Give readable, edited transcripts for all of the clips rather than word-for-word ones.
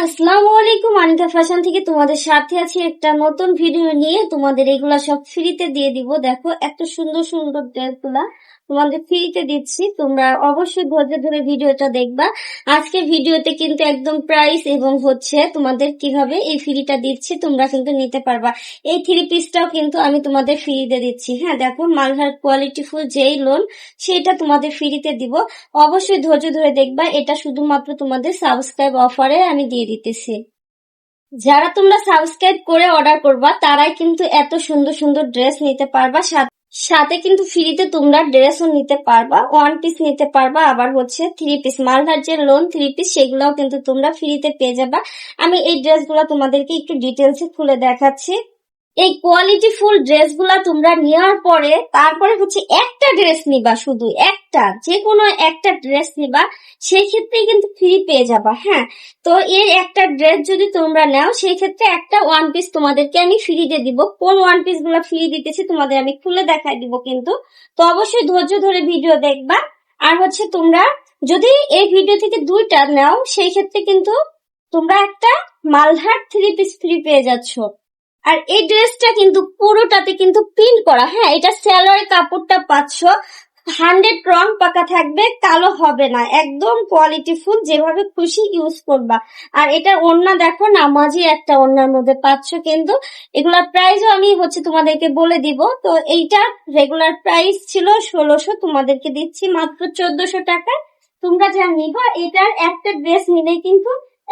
আসসালামু আলাইকুম, আনিকা ফ্যাশন থেকে তোমাদের সাথে আছি একটা নতুন ভিডিও নিয়ে। তোমাদের এগুলা সব ফ্রিতে দিয়ে দিব। দেখো এত সুন্দর সুন্দর ড্রেসগুলা তোমাদের ফ্রিতে দিচ্ছি, তোমরা অবশ্যই ধৈর্য ধরে ভিডিওটা দেখবা। আজকে ভিডিওতে কিন্তু একদম প্রাইস এবং তোমাদের কিভাবে এই ফ্রিটা দিচ্ছি তোমরা কিন্তু নিতে পারবা। এই থ্রি পিসটাও কিন্তু আমি তোমাদের ফ্রিতে দিচ্ছি। হ্যাঁ দেখো, মালহার কোয়ালিটিফুল যেই লোন সেটা তোমাদের ফ্রিতে দিব। অবশ্যই ধৈর্য ধরে দেখবা, এটা শুধুমাত্র তোমাদের সাবস্ক্রাইব অফারে আমি দিয়ে দিতেছি। যারা তোমরা সাবস্ক্রাইব করে অর্ডার করবা তারাই কিন্তু এত সুন্দর সুন্দর ড্রেস নিতে পারবা। সাথে কিন্তু ফ্রিতে তোমরা ড্রেসও নিতে পারবা, ওয়ান পিস নিতে পারবা, আবার থ্রি পিস মালহার যে লোন থ্রি পিস সেগুলোও কিন্তু তোমরা ফ্রিতে পেয়ে যাবা। আমি এই ড্রেসগুলো তোমাদেরকে একটু ডিটেলসে খুলে দেখাচ্ছি। এই কোয়ালিটি ফুল ড্রেসগুলা তোমরা নেওয়ার পরে তারপরে একটা ড্রেস নিবা, শুধু একটা, যে কোনো একটা ড্রেস নিবা, সেই ক্ষেত্রে কিন্তু ফ্রি পেয়ে যাবা। হ্যাঁ, তো এর একটা ড্রেস যদি তোমরা নাও সেই ক্ষেত্রে একটা ওয়ান পিস তোমাদেরকে আমি ফ্রি দিয়ে দিব। কোন ওয়ান পিস গুলা ফ্রি দিতেছি তোমাদের আমি খুলে দেখাই দিব কিন্তু। তো অবশ্যই ধৈর্য ধরে ভিডিও দেখবা। আর তোমরা যদি এই ভিডিও থেকে দুইটা নাও সেই ক্ষেত্রে কিন্তু তোমরা একটা মালহার থ্রি পিস ফ্রি পেয়ে যাচ্ছ। আর এই ড্রেসটা কিন্তু পুরোটাতে কিন্তু প্রিন্ট করা। হ্যাঁ, এটা সেলোয়ারের কাপড়টা পাচ্ছ 100 রং পাকা থাকবে, কালো হবে না, একদম কোয়ালিটি ফুল, যেভাবে খুশি ইউজ করবা। আর এটা ওড়না দেখো, নামাজি একটা ওড়নার মধ্যে পাচ্ছ কিন্তু। এগুলার প্রাইসও আমি তোমাদেরকে বলে দিব। তো এইটা রেগুলার প্রাইস ছিল 1600, তোমাদেরকে দিচ্ছি মাত্র 1400 টাকা। তোমরা যা নিবা এটার একটা ড্রেস নিলে কিন্তু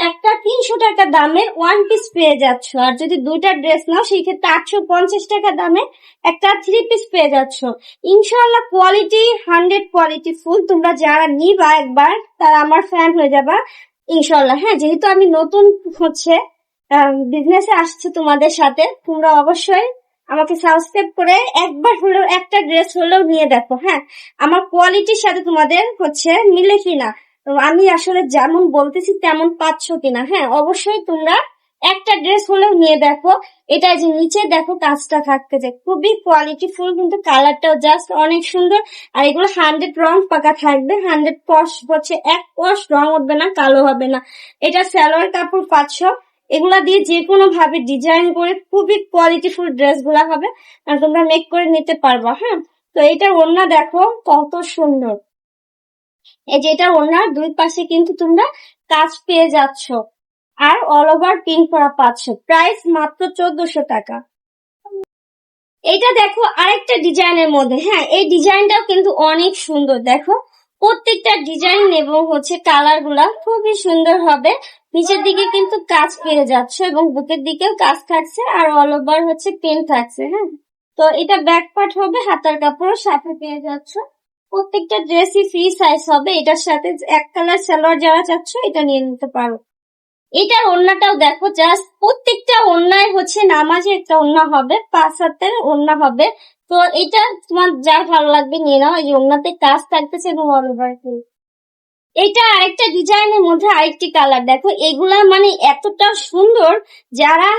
একটা 300 টাকা দামের ওয়ান পিস পেয়ে যাচ্ছ। আর যদি দুইটা ড্রেস নাও সেই ক্ষেত্রে 850 টাকা দামে একটা থ্রি পিস পেয়ে যাচ্ছ। ইনশাআল্লাহ কোয়ালিটি 100 কোয়ালিটি ফুল। তোমরা যারা নিবা একবার তারা আমার ফ্যান হয়ে যাবা ইনশাআল্লাহ। হ্যাঁ, যেহেতু আমি নতুন বিজনেসে আসছি তোমাদের সাথে, তোমরা অবশ্যই আমাকে সাবস্ক্রাইব করে একবার হলেও একটা ড্রেস হলেও নিয়ে দেখো। হ্যাঁ, আমার কোয়ালিটির সাথে তোমাদের মিলে কিনা, আমি আসলে যেমন বলতেছি তেমন পাচ্ছ কিনা। হ্যাঁ, অবশ্যই তোমরা একটা ড্রেস হলেও নিয়ে দেখো। এটা যে নিচে দেখো কাজটা থাকতেছে, খুবই কোয়ালিটি ফুল, কিন্তু কালারটাও জাস্ট অনেক সুন্দর। আর এগুলো 100 রং পাকা থাকবে, 100 কস এক কস রং উঠবে না, কালো হবে না। এটা সালোয়ার কাপড় পাচ্ছ, এগুলা দিয়ে যে কোনো ভাবে ডিজাইন করে খুবই কোয়ালিটি ফুল ড্রেস গুলা হবে আর তোমরা মেক করে নিতে পারবা। হ্যাঁ, তো এটা ওড়না দেখো কত সুন্দর। এই যে এটা ওড়নার দুই পাশে কিন্তু তোমরা কাজ পেয়ে যাচ্ছ আর অল ওভার প্রিন্ট করা পাচ্ছ। প্রাইস মাত্র 1400 টাকা। এইটা দেখো আরেকটা ডিজাইনের মধ্যে। হ্যাঁ, এই ডিজাইনটাও কিন্তু অনেক সুন্দর। দেখো প্রত্যেকটা ডিজাইন এবং কালার গুলা খুবই সুন্দর হবে। নিচের দিকে কিন্তু কাজ পেয়ে যাচ্ছে এবং বুকের দিকেও কাজ থাকছে আর অল ওভার প্রিন্ট থাকছে। হ্যাঁ, তো এটা ব্যাক পার্ট হবে, হাতার কাপড় সাথে পেয়ে যাচ্ছ। প্রত্যেকটা ড্রেসই ফ্রি সাইজ হবে। এটার সাথে এক কালার সালোয়ার যারা চাচ্ছ এটা নিয়ে নিতে পারো। এটার ওড়নাটাও দেখো, জাস্ট প্রত্যেকটা ওড়নায় নামাজে একটা ওড়না হবে, 5 হাতের ওড়না হবে। তো এটা তোমার যা ভালো লাগবে নিয়ে নাও। এই ওড়নাতে কাজ থাকতেছে এবং অল ওভার। এটা আরেকটা ডিজাইনের মধ্যে আরেকটি কালার দেখো। এগুলা এতটা সুন্দর, যারা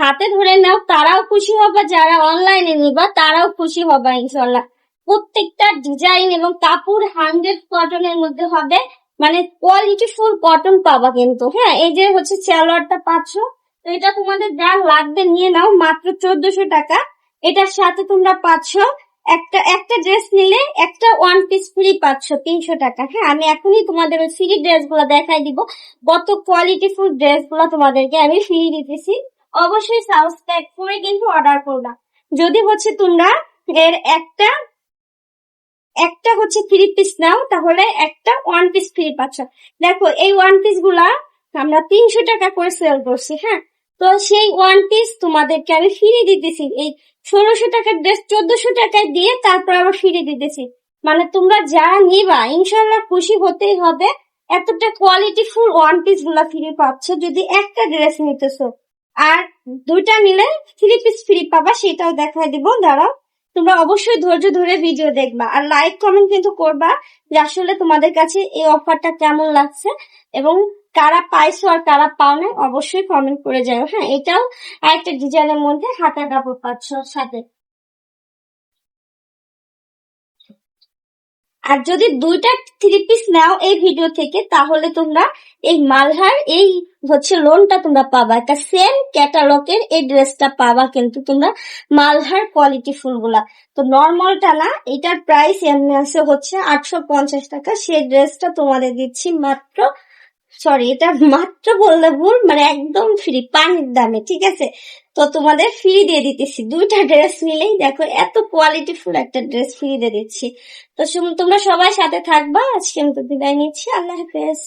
হাতে ধরে নাও তারাও খুশি হবে, যারা অনলাইনে নিবা তারাও খুশি হবে ইনশাল্লাহ। প্রত্যেকটা ডিজাইন এবং কাপড় 100 কটনের মধ্যে হবে, কোয়ালিটি ফুল কটন পাবা কিন্তু। হ্যাঁ, এই যে সালোয়ারটা পাচ্ছ, তো এটা তোমাদের যা লাগবে নিয়ে নাও, মাত্র 1400 টাকা। এটার সাথে তোমরা পাচ্ছ একটা ড্রেস নিলে একটা ওয়ান পিস ফ্রি পাচ্ছ 300 টাকা। হ্যাঁ, আমি এখনই তোমাদের ওই ফ্রি ড্রেস গুলো দেখাই দিব। কত কোয়ালিটি ফুল ড্রেস গুলো তোমাদেরকে আমি ফ্রি দিতেছি। অবশ্যই সাবস্ক্রাইব করে কিন্তু অর্ডার করবা। যদি তোমরা এর একটা একটা থ্রি পিস নাও তাহলে একটা ওয়ান পিস ফ্রি পাচ্ছ। দেখো এই ওয়ান পিস গুলা আমরা 300 টাকা করে সেল করছি। হ্যাঁ, তো সেই ওয়ান পিস তোমাদেরকে আমি ফ্রি দিতেছি। এই 1600 টাকার ড্রেস 1400 টাকায় দিয়ে তারপর আবার ফ্রি দিতেছি। তোমরা যারা নিবা ইনশাল্লাহ খুশি হতেই হবে। এতটা কোয়ালিটি ফুল ওয়ান পিস গুলা ফ্রি পাচ্ছ যদি একটা ড্রেস নিতেছো। আর দুইটা নিলে থ্রি পিস ফ্রি পাবা, সেটাও দেখাই দিব, দাঁড়াও। তোমরা অবশ্যই ধৈর্য ধরে ভিডিও দেখবা আর লাইক কমেন্ট কিন্তু করবা যে আসলে তোমাদের কাছে এই অফারটা কেমন লাগছে এবং কারা পাইছো আর কারা পাও না, অবশ্যই কমেন্ট করে যাও। হ্যাঁ, এটাও আরেকটা ডিজাইনের মধ্যে হাতার কাপড় পাচ্ছ সাথে। আর যদি 2টা 3 পিস নাও এই ভিডিও থেকে, তাহলে তোমরা এই মালহার এই লোনটা তোমরা পাবা, একটা সেম ক্যাটালগের এই ড্রেসটা পাবা, কিন্তু তোমরা মালহার কোয়ালিটি ফুলগুলা। তো নর্মালটা না, এটার প্রাইস এমনি আছে 850 টাকা। সেই ড্রেসটা তোমাদের দিচ্ছি মাত্র, সরি এটা মাত্র বললে ভুল, মানে একদম ফ্রি, পানির দামে, ঠিক আছে? তো তোমাদের ফ্রি দিয়ে দিতেছি, 2টা ড্রেস মিলেই দেখো এত কোয়ালিটিফুল একটা ড্রেস ফ্রি দিয়ে দিচ্ছি। তো তোমরা সবাই সাথে থাকবা। আজকে আমি তো বিদায় নিচ্ছি, আল্লাহ হাফেজ।